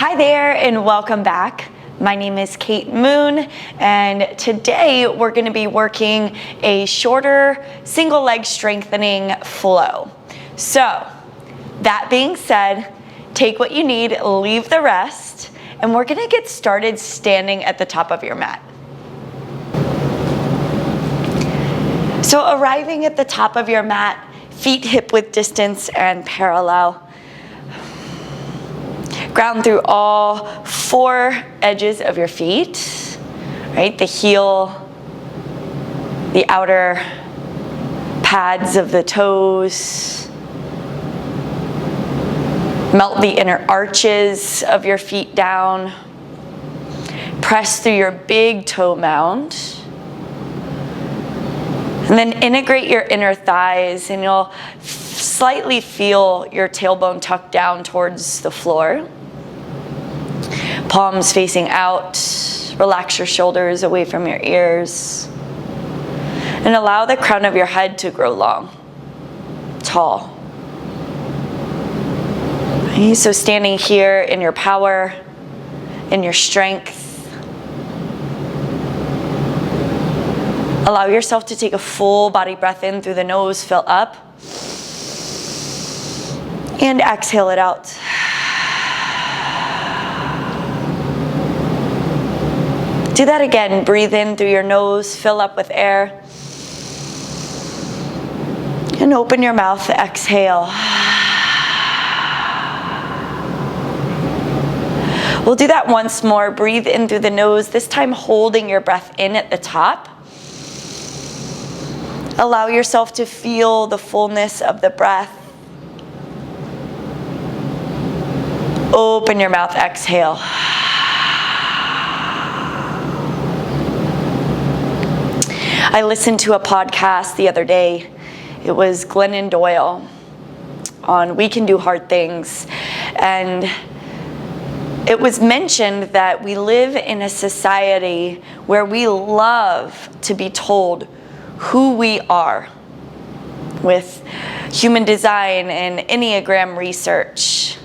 Hi there and welcome back. My name is Kate Moon, and today we're going to be working a shorter single leg strengthening flow. So that being said, take what you need, leave the rest, and we're going to get started standing at the top of your mat. So arriving at the top of your mat, feet hip width distance and parallel. Ground through all four edges of your feet, right? The heel, the outer pads of the toes. Melt the inner arches of your feet down. Press through your big toe mound. And then integrate your inner thighs, and you'll slightly feel your tailbone tuck down towards the floor. Palms facing out, relax your shoulders away from your ears, and allow the crown of your head to grow long, tall. Okay, so standing here in your power, in your strength, allow yourself to take a full body breath in through the nose, fill up, and exhale it out. Do that again. Breathe in through your nose, fill up with air, and open your mouth, exhale. We'll do that once more. Breathe in through the nose, this time holding your breath in at the top. Allow yourself to feel the fullness of the breath. Open your mouth, exhale. I listened to a podcast the other day. It was Glennon Doyle on We Can Do Hard Things. And it was mentioned that we live in a society where we love to be told who we are with human design and Enneagram research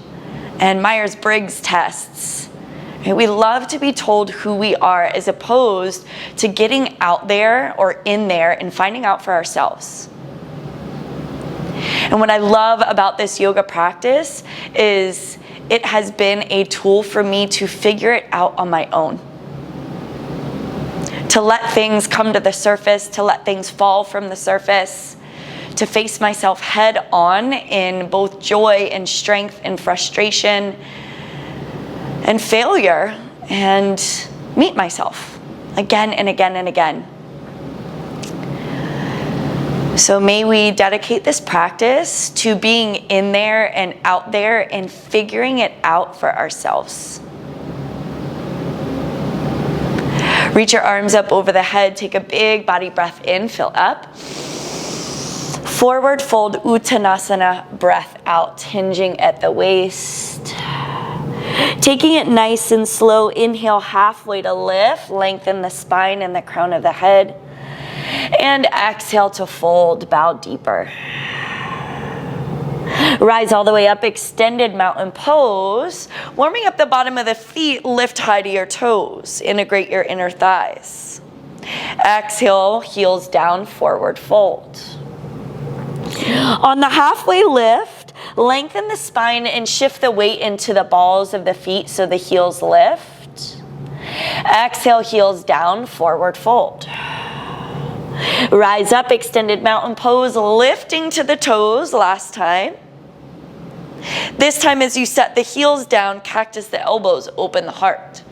and Myers-Briggs tests. We love to be told who we are as opposed to getting out there or in there and finding out for ourselves. And what I love about this yoga practice is it has been a tool for me to figure it out on my own. To let things come to the surface, to let things fall from the surface, to face myself head on in both joy and strength and frustration and failure, and meet myself again and again and again. So may we dedicate this practice to being in there and out there and figuring it out for ourselves. Reach your arms up over the head, take a big body breath in, fill up. Forward fold, Uttanasana, breath out, hinging at the waist. Taking it nice and slow, inhale halfway to lift, lengthen the spine and the crown of the head. And exhale to fold, bow deeper. Rise all the way up, extended mountain pose. Warming up the bottom of the feet, lift high to your toes. Integrate your inner thighs. Exhale, heels down, forward fold. On the halfway lift, lengthen the spine and shift the weight into the balls of the feet so the heels lift. Exhale, heels down, forward fold. Rise up, extended mountain pose, lifting to the toes last time. This time as you set the heels down, cactus the elbows, open the heart.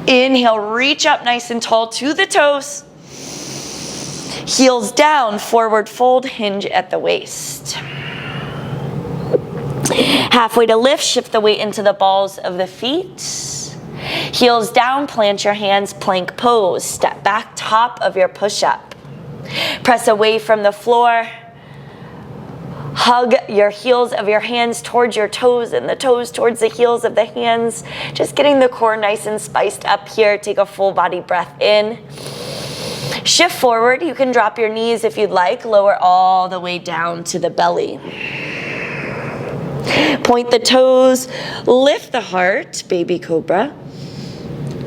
Inhale, reach up nice and tall to the toes. Heels down, forward fold, hinge at the waist. Halfway to lift, shift the weight into the balls of the feet. Heels down, plant your hands, plank pose. Step back, top of your push-up. Press away from the floor. Hug your heels of your hands towards your toes and the toes towards the heels of the hands. Just getting the core nice and spiced up here. Take a full body breath in. Shift forward. You can drop your knees if you'd like. Lower all the way down to the belly. Point the toes, lift the heart, baby cobra.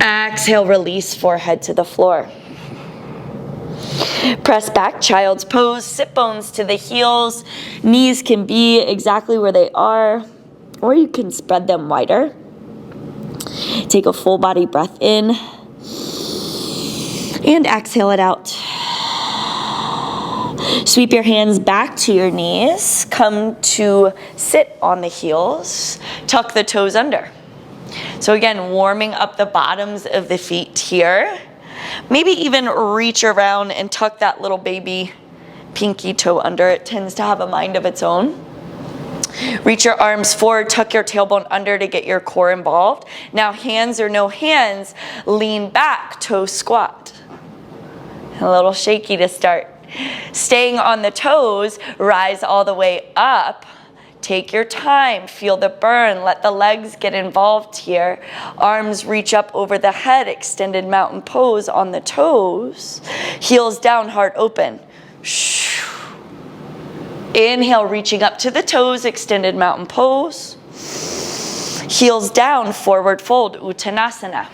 Exhale, release forehead to the floor. Press back, child's pose, sit bones to the heels. Knees can be exactly where they are, or you can spread them wider. Take a full body breath in and exhale it out. Sweep your hands back to your knees. Come to sit on the heels. Tuck the toes under. So again, warming up the bottoms of the feet here. Maybe even reach around and tuck that little baby pinky toe under. It tends to have a mind of its own. Reach your arms forward, tuck your tailbone under to get your core involved. Now hands or no hands, lean back, toe squat. A little shaky to start. Staying on the toes, rise all the way up. Take your time, feel the burn, let the legs get involved here. Arms reach up over the head, extended mountain pose on the toes. Heels down, heart open. Inhale, reaching up to the toes, extended mountain pose. Heels down, forward fold, Uttanasana.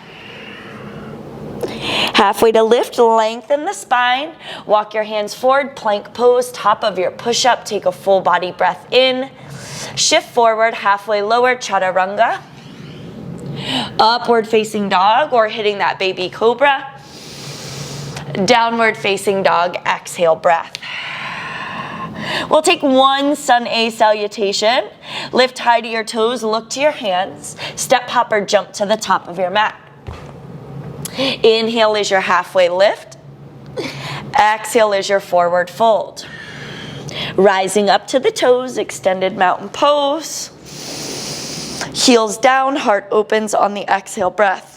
Halfway to lift, lengthen the spine. Walk your hands forward, plank pose, top of your push-up. Take a full body breath in. Shift forward, halfway lower, chaturanga. Upward facing dog or hitting that baby cobra. Downward facing dog, exhale breath. We'll take one sun A salutation. Lift high to your toes, look to your hands. Step hopper, jump to the top of your mat. Inhale is your halfway lift. Exhale is your forward fold. Rising up to the toes, extended mountain pose. Heels down, heart opens on the exhale breath.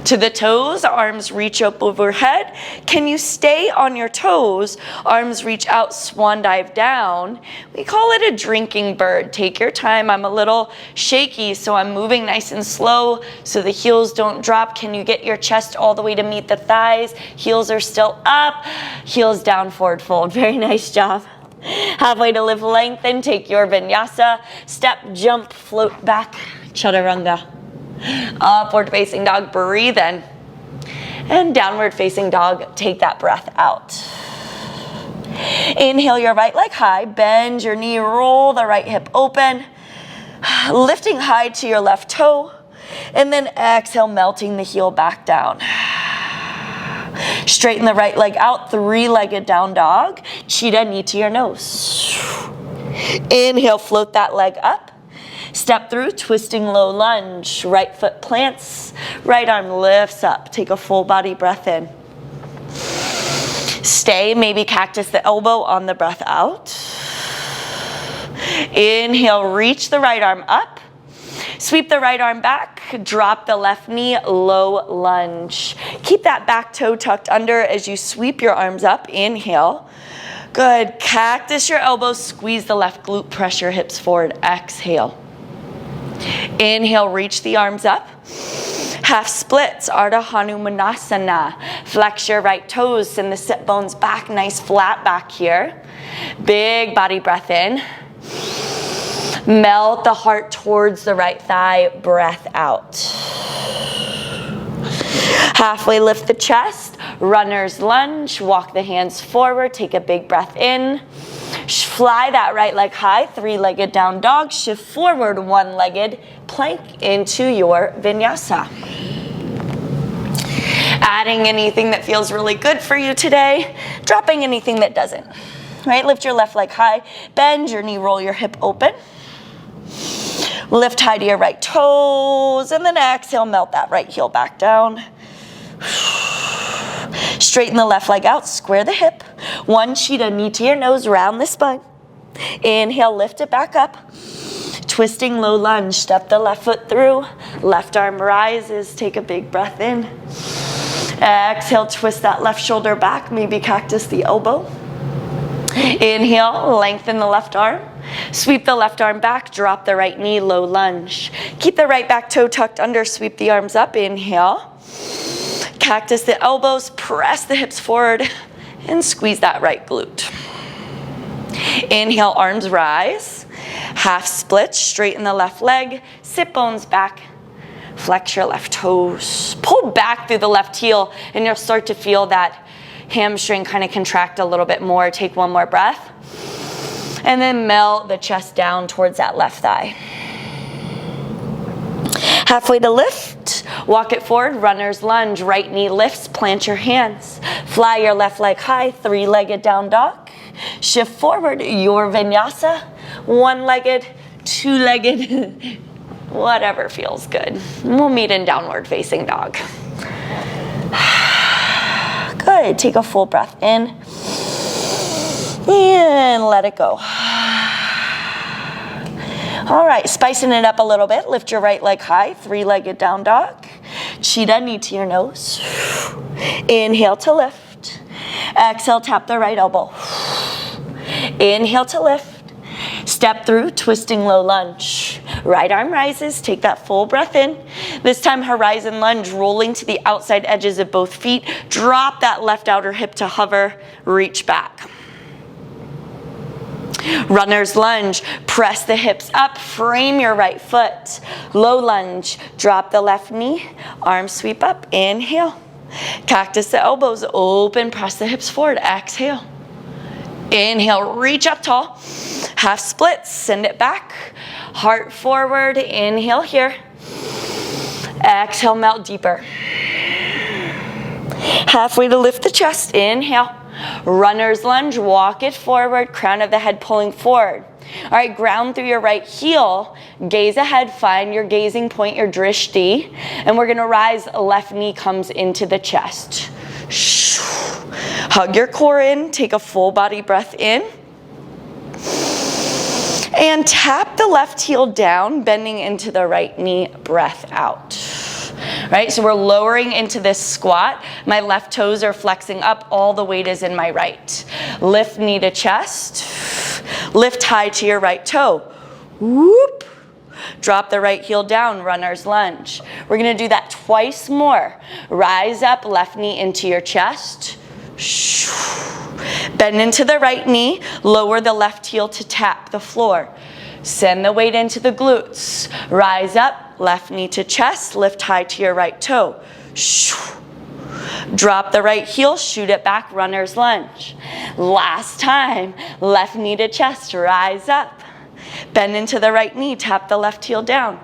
To the toes, arms reach up overhead. Can you stay on your toes? Arms reach out, swan dive down. We call it a drinking bird. Take your time. I'm a little shaky, so I'm moving nice and slow so the heels don't drop. Can you get your chest all the way to meet the thighs? Heels are still up. Heels down, forward fold. Very nice job. Halfway to lift, lengthen. Take your vinyasa. Step, jump, float back. Chaturanga. Upward facing dog, breathe in. And downward facing dog, take that breath out. Inhale your right leg high, bend your knee, roll the right hip open. Lifting high to your left toe. And then exhale, melting the heel back down. Straighten the right leg out, three-legged down dog. Cheetah, knee to your nose. Inhale, float that leg up. Step through, twisting low lunge. Right foot plants, right arm lifts up. Take a full body breath in. Stay, maybe cactus the elbow on the breath out. Inhale, reach the right arm up. Sweep the right arm back, drop the left knee, low lunge. Keep that back toe tucked under as you sweep your arms up. Inhale. Good, cactus your elbows, squeeze the left glute, press your hips forward. Exhale. Inhale, reach the arms up. Half splits, Arda, Hanumanasana. Flex your right toes, send the sit bones back, nice flat back here. Big body breath in. Melt the heart towards the right thigh, breath out. Halfway lift the chest, runner's lunge, walk the hands forward, take a big breath in. Fly that right leg high, three-legged down dog, shift forward, one-legged plank into your vinyasa. Adding anything that feels really good for you today, dropping anything that doesn't. Right, lift your left leg high, bend your knee, roll your hip open. Lift high to your right toes, and then exhale, melt that right heel back down. Straighten the left leg out, square the hip. One cheetah, knee to your nose, round the spine. Inhale, lift it back up. Twisting low lunge, step the left foot through. Left arm rises, take a big breath in. Exhale, twist that left shoulder back, maybe cactus the elbow. Inhale, lengthen the left arm. Sweep the left arm back, drop the right knee, low lunge. Keep the right back toe tucked under, sweep the arms up. Inhale. Cactus the elbows, press the hips forward, and squeeze that right glute. Inhale, arms rise. Half split, straighten the left leg, sit bones back. Flex your left toes. Pull back through the left heel, and you'll start to feel that hamstring kind of contract a little bit more. Take one more breath. And then melt the chest down towards that left thigh. Halfway to lift, walk it forward, runner's lunge. Right knee lifts, plant your hands. Fly your left leg high, three-legged down dog. Shift forward, your vinyasa. One-legged, two-legged, whatever feels good. We'll meet in downward facing dog. Good, take a full breath in. And let it go. All right, spicing it up a little bit. Lift your right leg high, three-legged down dog. Cheetah, knee to your nose. Inhale to lift. Exhale, tap the right elbow. Inhale to lift. Step through, twisting low lunge. Right arm rises, take that full breath in. This time, horizon lunge, rolling to the outside edges of both feet. Drop that left outer hip to hover, reach back. Runner's lunge, press the hips up, frame your right foot. Low lunge, drop the left knee, arms sweep up, inhale. Cactus the elbows open, press the hips forward, exhale. Inhale, reach up tall. Half splits, send it back. Heart forward, inhale here. Exhale, melt deeper. Halfway to lift the chest, inhale. Runner's lunge, walk it forward, crown of the head pulling forward. All right, ground through your right heel, gaze ahead, find your gazing point, your drishti, and we're gonna rise, left knee comes into the chest. Hug your core in, take a full body breath in. And tap the left heel down, bending into the right knee, breath out. Right, so we're lowering into this squat. My left toes are flexing up, all the weight is in my right. Lift knee to chest, lift high to your right toe. Whoop. Drop the right heel down, runner's lunge. We're gonna do that twice more. Rise up, left knee into your chest. Bend into the right knee, lower the left heel to tap the floor. Send the weight into the glutes. Rise up, left knee to chest, lift high to your right toe. Drop the right heel, shoot it back, runner's lunge. Last time, left knee to chest, rise up. Bend into the right knee, tap the left heel down.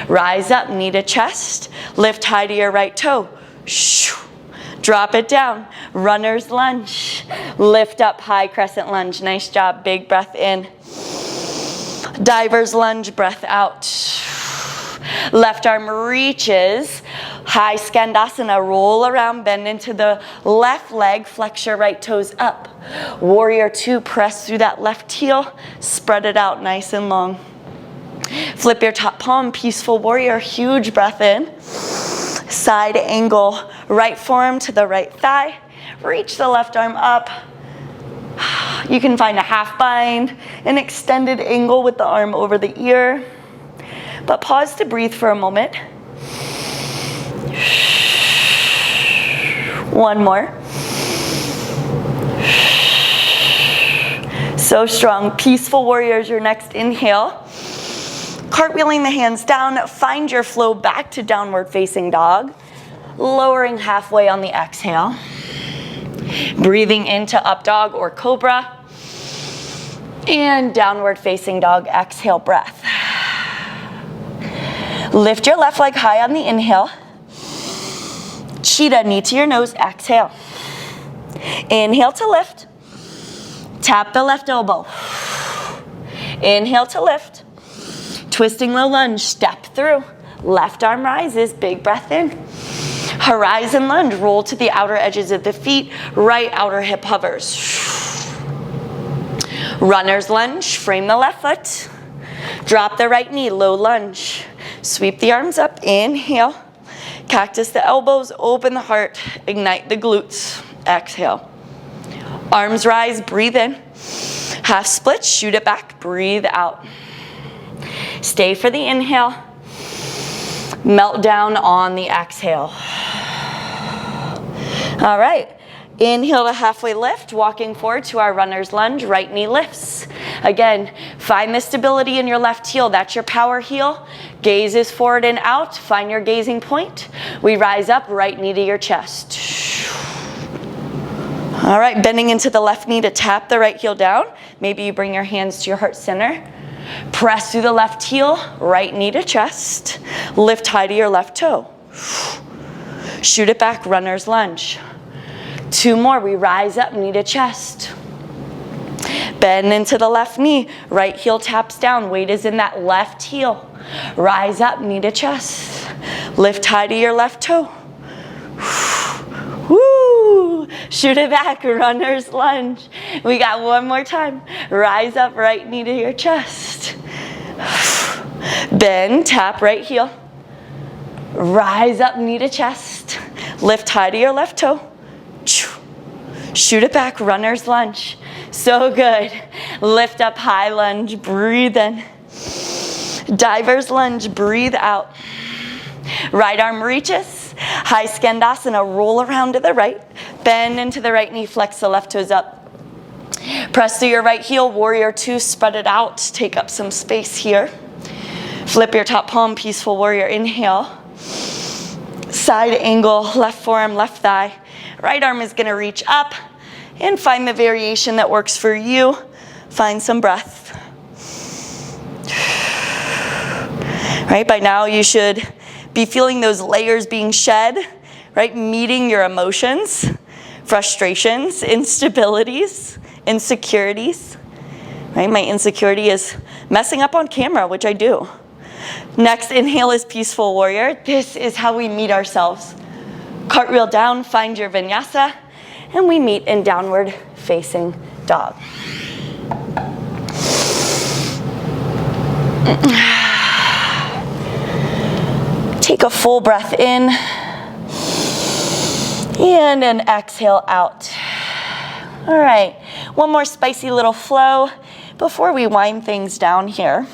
Rise up, knee to chest, lift high to your right toe. Drop it down, runner's lunge. Lift up, high crescent lunge. Nice job, big breath in. Diver's lunge, breath out. Left arm reaches, high skandasana, roll around, bend into the left leg, flex your right toes up. Warrior two, press through that left heel, spread it out nice and long. Flip your top palm, peaceful warrior, huge breath in. Side angle, right forearm to the right thigh, reach the left arm up. You can find a half bind, an extended angle with the arm over the ear. But pause to breathe for a moment. One more. So strong. Peaceful warrior is your next inhale. Cartwheeling the hands down, find your flow back to downward facing dog. Lowering halfway on the exhale. Breathing into up dog or cobra. And downward facing dog, exhale, breath. Lift your left leg high on the inhale. Cheetah, knee to your nose, exhale. Inhale to lift. Tap the left elbow. Inhale to lift. Twisting low lunge, step through. Left arm rises, big breath in. Horizon lunge, roll to the outer edges of the feet. Right outer hip hovers. Runner's lunge, frame the left foot. Drop the right knee, low lunge. Sweep the arms up, inhale. Cactus the elbows, open the heart, ignite the glutes. Exhale. Arms rise, breathe in. Half split, shoot it back, breathe out. Stay for the inhale. Melt down on the exhale. All right, Inhale to halfway lift, walking forward to our runner's lunge, right knee lifts. Again, find the stability in your left heel. That's your power heel. Gaze is forward and out. Find your gazing point. We rise up, right knee to your chest. All right, bending into the left knee to tap the right heel down. Maybe you bring your hands to your heart center. Press through the left heel, right knee to chest. Lift high to your left toe. Shoot it back, runner's lunge. 2 more, we rise up, knee to chest. Bend into the left knee, right heel taps down, weight is in that left heel. Rise up, knee to chest. Lift high to your left toe. Woo! Shoot it back, runner's lunge. We got 1 more time. Rise up, right knee to your chest. Bend, tap right heel. Rise up, knee to chest. Lift high to your left toe. Shoot it back, runner's lunge. So good. Lift up, high lunge, breathe in. Diver's lunge, breathe out. Right arm reaches. High Skandasana, roll around to the right. Bend into the right knee, flex the left toes up. Press through your right heel, warrior 2, spread it out. Take up some space here. Flip your top palm, peaceful warrior, inhale. Side angle, left forearm, left thigh. Right arm is gonna reach up and find the variation that works for you. Find some breath. Right, by now you should be feeling those layers being shed, right? Meeting your emotions, frustrations, instabilities, insecurities, right? My insecurity is messing up on camera, which I do. Next, inhale is peaceful warrior. This is how we meet ourselves. Cartwheel down, find your vinyasa, and we meet in downward facing dog. Take a full breath in, and an exhale out. All right, 1 more spicy little flow before we wind things down here.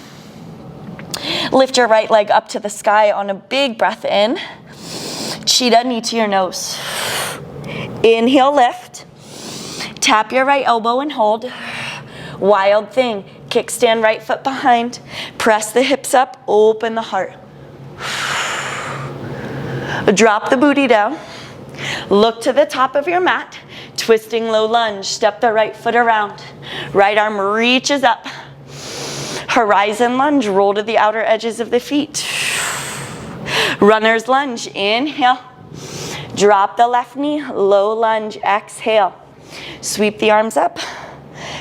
Lift your right leg up to the sky on a big breath in. Cheetah, knee to your nose. Inhale, lift. Tap your right elbow and hold. Wild thing. Kickstand right foot behind. Press the hips up, open the heart. Drop the booty down. Look to the top of your mat. Twisting low lunge. Step the right foot around. Right arm reaches up. Horizon lunge. Roll to the outer edges of the feet. Runner's lunge. Inhale. Drop the left knee. Low lunge. Exhale. Sweep the arms up.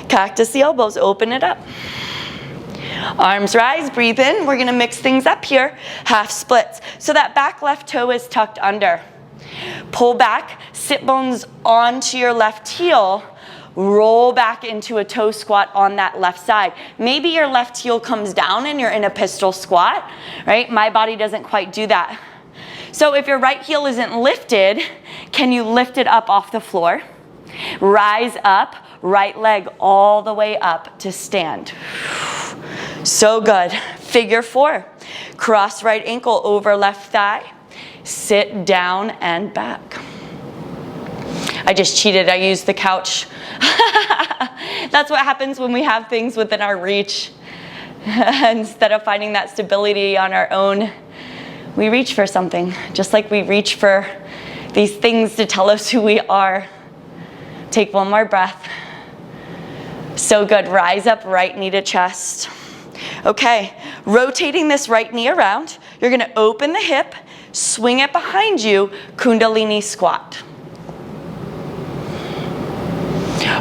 Cactus the elbows. Open it up. Arms rise, breathe in. We're gonna mix things up here. Half splits. So that back left toe is tucked under. Pull back, sit bones onto your left heel. Roll back into a toe squat on that left side. Maybe your left heel comes down and you're in a pistol squat, right? My body doesn't quite do that. So if your right heel isn't lifted, can you lift it up off the floor? Rise up, right leg all the way up to stand. So good. Figure 4. Cross right ankle over left thigh. Sit down and back. I just cheated. I used the couch. That's what happens when we have things within our reach. Instead of finding that stability on our own, we reach for something. Just like we reach for these things to tell us who we are. Take 1 more breath. So good. Rise up, right knee to chest. Okay, rotating this right knee around. You're gonna open the hip, swing it behind you, Kundalini squat.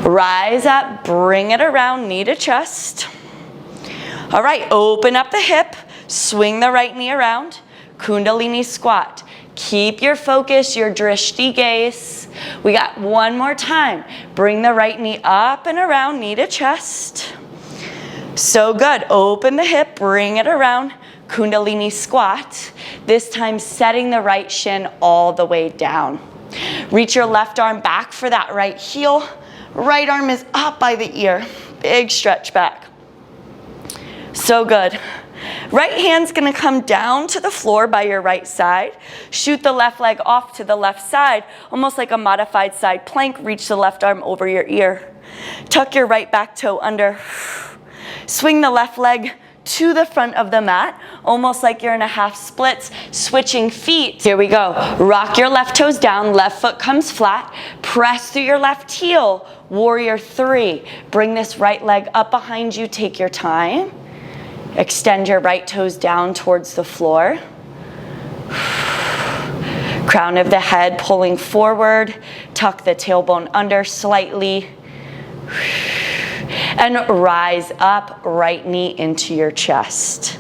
Rise up, bring it around, knee to chest. All right, open up the hip, swing the right knee around, Kundalini squat. Keep your focus, your drishti gaze. We got 1 more time. Bring the right knee up and around, knee to chest. So good. Open the hip, bring it around, Kundalini squat. This time setting the right shin all the way down. Reach your left arm back for that right heel. Right arm is up by the ear. Big stretch back. So good. Right hand's gonna come down to the floor by your right side. Shoot the left leg off to the left side, almost like a modified side plank. Reach the left arm over your ear. Tuck your right back toe under. Swing the left leg to the front of the mat, almost like you're in a half splits, switching feet. Here we go. Rock your left toes down, left foot comes flat. Press through your left heel, warrior 3. Bring this right leg up behind you, take your time. Extend your right toes down towards the floor. Crown of the head pulling forward, tuck the tailbone under slightly. And rise up, right knee into your chest.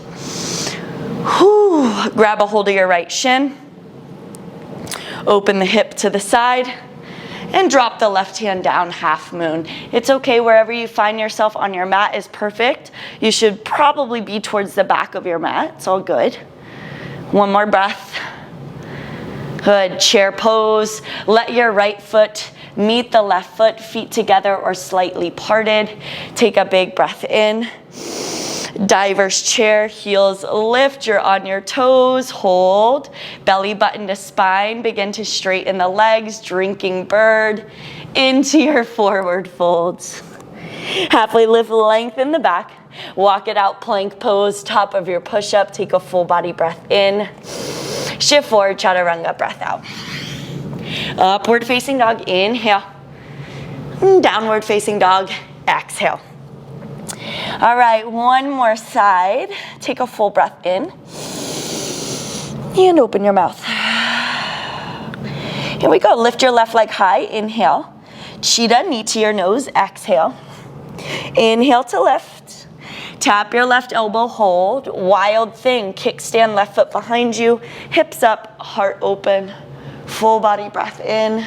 Whew. Grab a hold of your right shin. Open the hip to the side. And drop the left hand down, half moon. It's okay, wherever you find yourself on your mat is perfect. You should probably be towards the back of your mat. It's all good. One more breath. Good. Chair pose. Let your right foot meet the left foot, feet together or slightly parted. Take a big breath in. Diver's chair, heels lift, you're on your toes, hold. Belly button to spine, begin to straighten the legs, drinking bird into your forward folds. Halfway lift, lengthen the back. Walk it out, plank pose, top of your push-up. Take a full body breath in. Shift forward, chaturanga, breath out. Upward facing dog, inhale. Downward facing dog, exhale. All right, one more side. Take a full breath in. And open your mouth. Here we go, lift your left leg high, inhale. Cheetah, knee to your nose, exhale. Inhale to lift. Tap your left elbow, hold. Wild thing, kickstand, left foot behind you. Hips up, heart open. Full body breath in.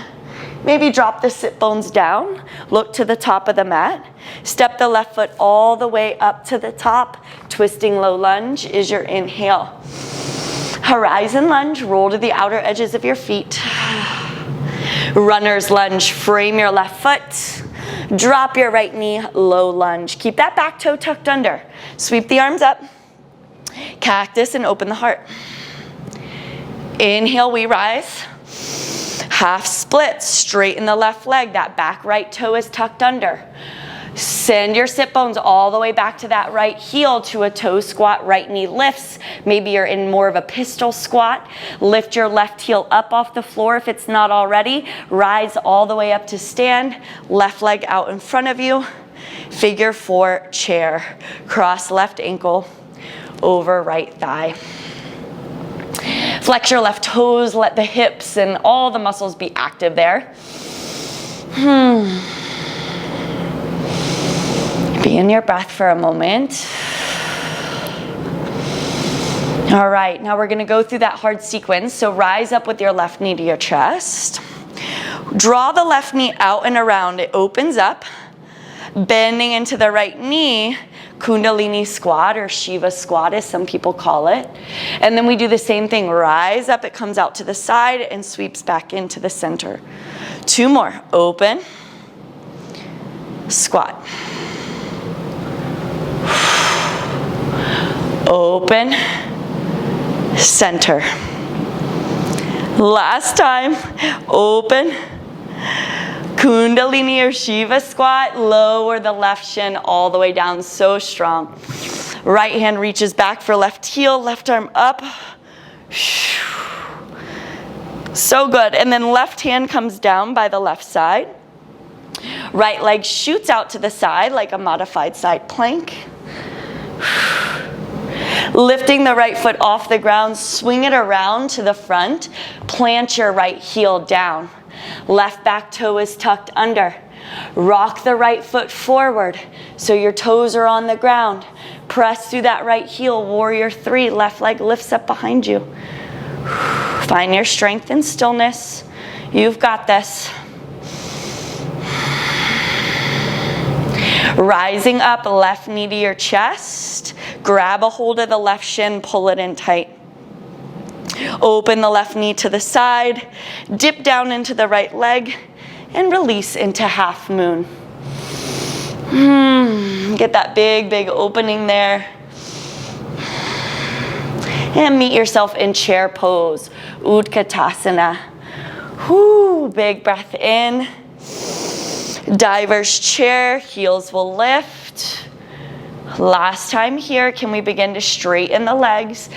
Maybe drop the sit bones down. Look to the top of the mat. Step the left foot all the way up to the top. Twisting low lunge is your inhale. Horizon lunge, roll to the outer edges of your feet. Runner's lunge, frame your left foot. Drop your right knee, low lunge. Keep that back toe tucked under. Sweep the arms up. Cactus and open the heart. Inhale, we rise. Half split, straighten the left leg. That back right toe is tucked under. Send your sit bones all the way back to that right heel to a toe squat. Right knee lifts. Maybe you're in more of a pistol squat. Lift your left heel up off the floor if it's not already. Rise all the way up to stand. Left leg out in front of you. Figure 4 chair. Cross left ankle over right thigh. Flex your left toes, let the hips and all the muscles be active there. Be in your breath for a moment. All right, now we're gonna go through that hard sequence. So rise up with your left knee to your chest. Draw the left knee out and around, it opens up. Bending into the right knee, Kundalini squat or Shiva squat as some people call it. And then we do the same thing, rise up, it comes out to the side and sweeps back into the center. 2 more, open, squat. Open, center. Last time, open, Kundalini or Shiva squat, lower the left shin all the way down, so strong. Right hand reaches back for left heel, left arm up. So good. And then left hand comes down by the left side. Right leg shoots out to the side like a modified side plank. Lifting the right foot off the ground, swing it around to the front. Plant your right heel down. Left back toe is tucked under. Rock the right foot forward so your toes are on the ground. Press through that right heel, warrior 3. Left leg lifts up behind you. Find your strength and stillness. You've got this. Rising up, left knee to your chest. Grab a hold of the left shin, pull it in tight. Open the left knee to the side, dip down into the right leg, and release into half moon. Get that big, big opening there. And meet yourself in chair pose, Uttanasana. Whoo, big breath in. Diver's chair, heels will lift. Last time here, can we begin to straighten the legs?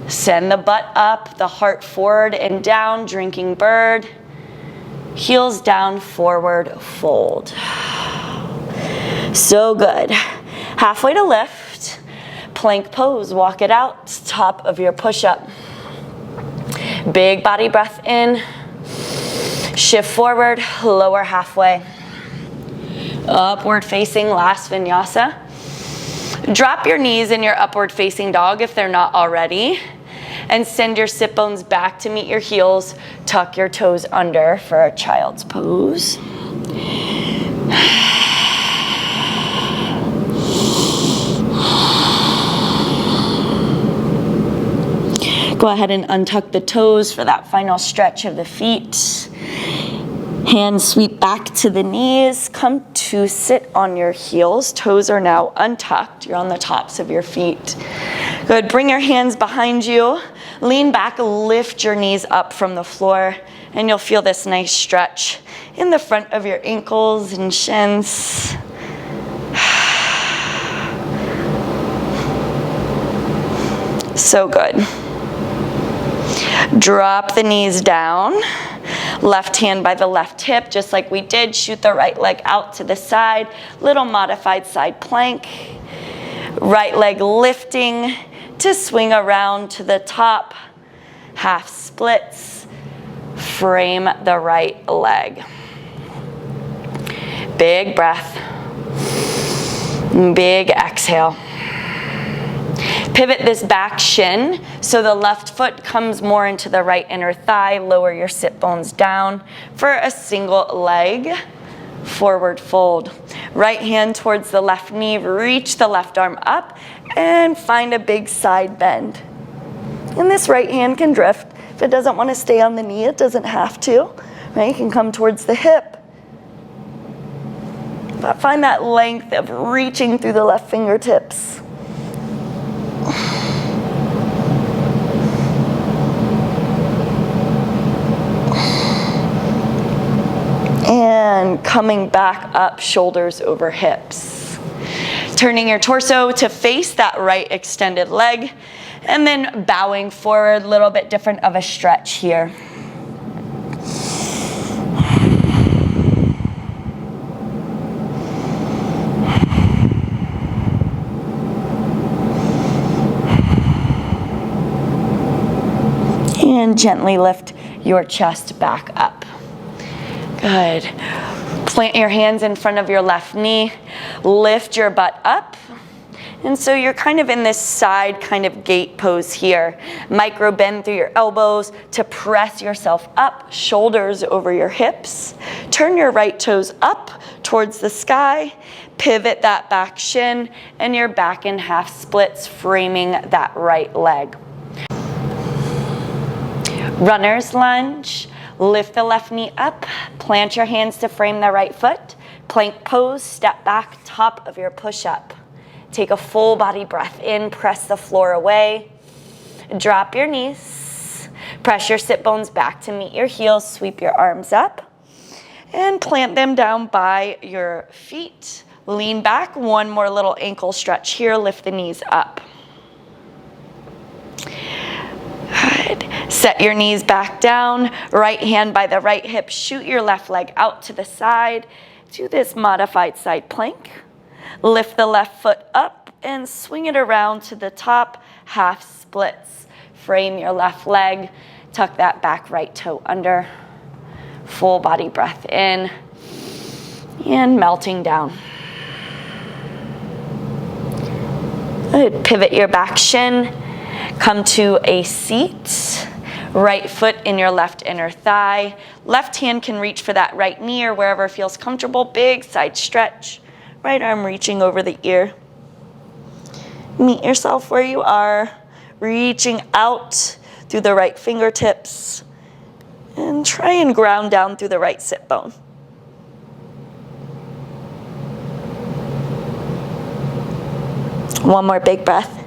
Send the butt up, the heart forward and down, drinking bird. Heels down, forward, fold. So good. Halfway to lift, plank pose, walk it out, top of your push-up. Big body breath in, shift forward, lower halfway. Upward facing last vinyasa. Drop your knees in your upward facing dog if they're not already. And send your sit bones back to meet your heels. Tuck your toes under for a child's pose. Go ahead and untuck the toes for that final stretch of the feet. Hands sweep back to the knees. Come to sit on your heels. Toes are now untucked. You're on the tops of your feet. Good. Bring your hands behind you. Lean back, lift your knees up from the floor, and you'll feel this nice stretch in the front of your ankles and shins. So good. Drop the knees down. Left hand by the left hip, just like we did. Shoot the right leg out to the side. Little modified side plank. Right leg lifting to swing around to the top. Half splits. Frame the right leg. Big breath. Big exhale. Pivot this back shin so the left foot comes more into the right inner thigh. Lower your sit bones down for a single leg. Forward fold. Right hand towards the left knee. Reach the left arm up and find a big side bend. And this right hand can drift. If it doesn't want to stay on the knee, it doesn't have to. Right? You can come towards the hip. But find that length of reaching through the left fingertips. And coming back up, shoulders over hips. Turning your torso to face that right extended leg, and then bowing forward, a little bit different of a stretch here. And gently lift your chest back up. Good. Plant your hands in front of your left knee. Lift your butt up. And so you're kind of in this side kind of gate pose here. Micro bend through your elbows to press yourself up. Shoulders over your hips. Turn your right toes up towards the sky. Pivot that back shin. And you're back in half splits, framing that right leg. Runner's lunge. Lift the left knee up, plant your hands to frame the right foot. Plank pose, step back, top of your push-up. Take a full body breath in, press the floor away. Drop your knees. Press your sit bones back to meet your heels, sweep your arms up. And plant them down by your feet. Lean back, one more little ankle stretch here, lift the knees up. Good. Set your knees back down, right hand by the right hip, shoot your left leg out to the side. Do this modified side plank. Lift the left foot up and swing it around to the top, half splits. Frame your left leg, tuck that back right toe under. Full body breath in and melting down. Good. Pivot your back shin. Come to a seat. Right foot in your left inner thigh. Left hand can reach for that right knee or wherever feels comfortable. Big side stretch. Right arm reaching over the ear. Meet yourself where you are. Reaching out through the right fingertips. And try and ground down through the right sit bone. One more big breath.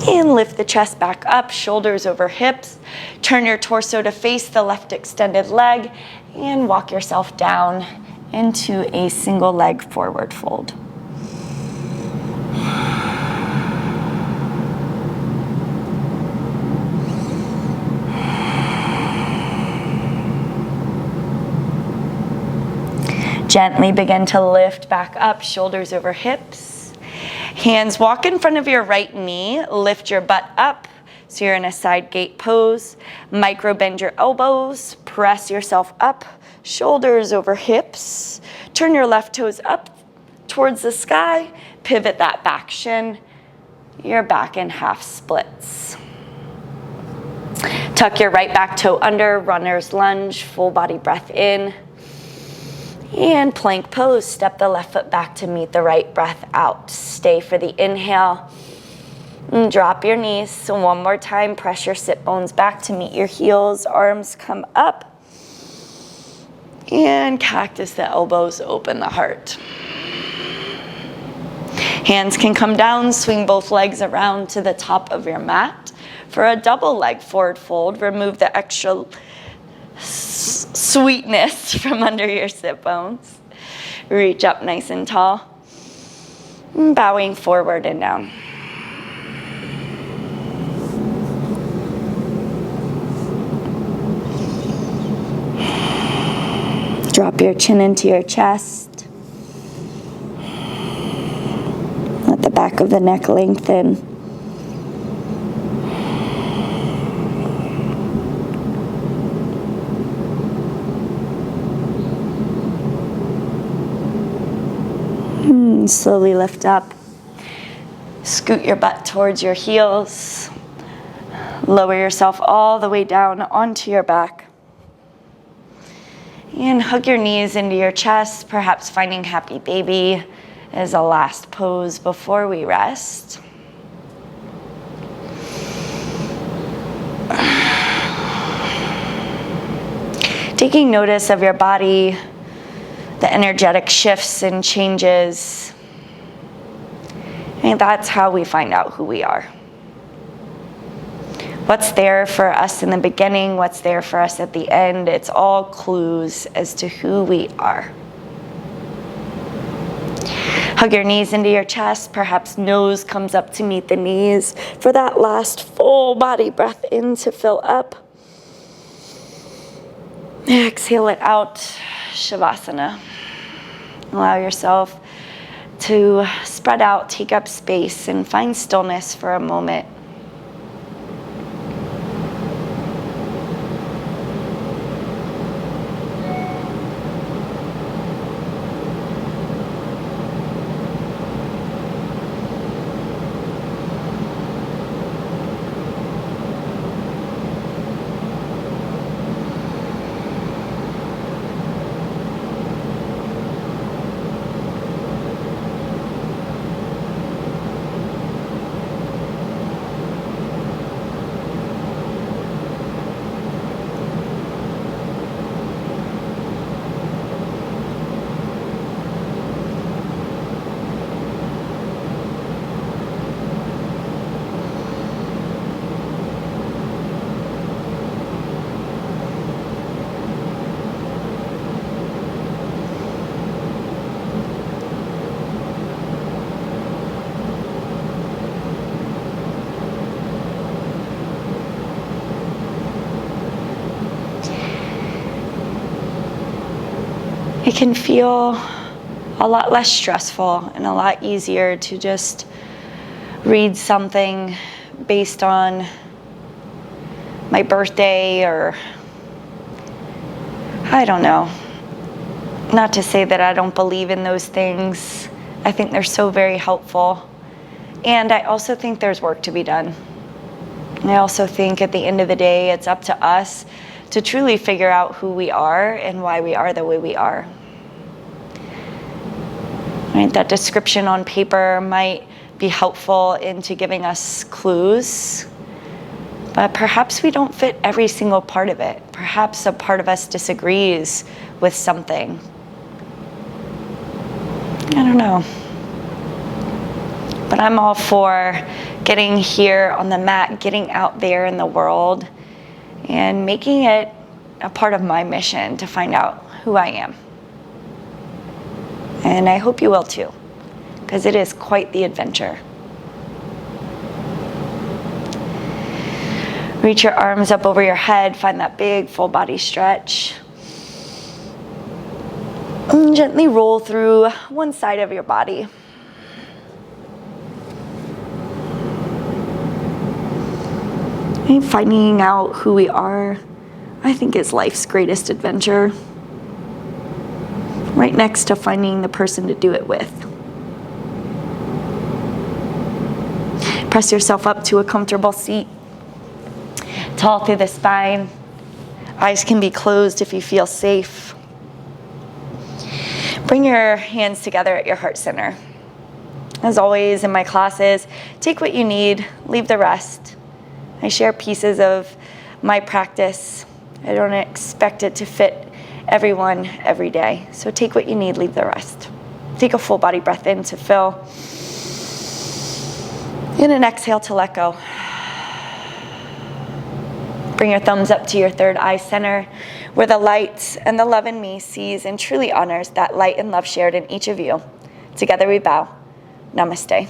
And lift the chest back up, shoulders over hips. Turn your torso to face the left extended leg and walk yourself down into a single leg forward fold. Gently begin to lift back up, shoulders over hips. Hands walk in front of your right knee, lift your butt up so you're in a side gate pose. Micro bend your elbows, press yourself up, shoulders over hips. Turn your left toes up towards the sky, pivot that back shin. Your back in half splits. Tuck your right back toe under, runner's lunge, full body breath in. And plank pose, step the left foot back to meet the right breath out. Stay for the inhale. And drop your knees. So one more time, press your sit bones back to meet your heels. Arms come up. And cactus the elbows, open the heart. Hands can come down, swing both legs around to the top of your mat. For a double leg forward fold, remove the extra sweetness from under your sit bones. Reach up nice and tall. Bowing forward and down. Drop your chin into your chest. Let the back of the neck lengthen. Slowly lift up. Scoot your butt towards your heels. Lower yourself all the way down onto your back. And hug your knees into your chest, perhaps finding happy baby as a last pose before we rest. Taking notice of your body, the energetic shifts and changes. And that's how we find out who we are. What's there for us in the beginning, what's there for us at the end, it's all clues as to who we are. Hug your knees into your chest, perhaps nose comes up to meet the knees for that last full body breath in to fill up. Exhale it out, Shavasana. Allow yourself to spread out, take up space, and find stillness for a moment. It can feel a lot less stressful and a lot easier to just read something based on my birthday, or I don't know. Not to say that I don't believe in those things. I think they're so very helpful. And I also think there's work to be done. And I also think at the end of the day, it's up to us to truly figure out who we are and why we are the way we are. Right? That description on paper might be helpful into giving us clues, but perhaps we don't fit every single part of it. Perhaps a part of us disagrees with something. I don't know. But I'm all for getting here on the mat, getting out there in the world, and making it a part of my mission to find out who I am. And I hope you will too, because it is quite the adventure. Reach your arms up over your head, find that big full body stretch. And gently roll through one side of your body. And finding out who we are, I think, is life's greatest adventure. Right next to finding the person to do it with. Press yourself up to a comfortable seat. Tall through the spine. Eyes can be closed if you feel safe. Bring your hands together at your heart center. As always in my classes, take what you need, leave the rest. I share pieces of my practice. I don't expect it to fit everyone every day. So take what you need, leave the rest. Take a full body breath in to fill. And an exhale to let go. Bring your thumbs up to your third eye center, where the light and the love in me sees and truly honors that light and love shared in each of you. Together we bow. Namaste.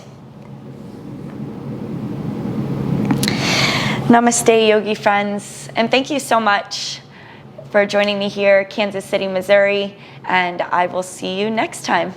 Namaste, yogi friends, and thank you so much for joining me here, Kansas City, Missouri, and I will see you next time.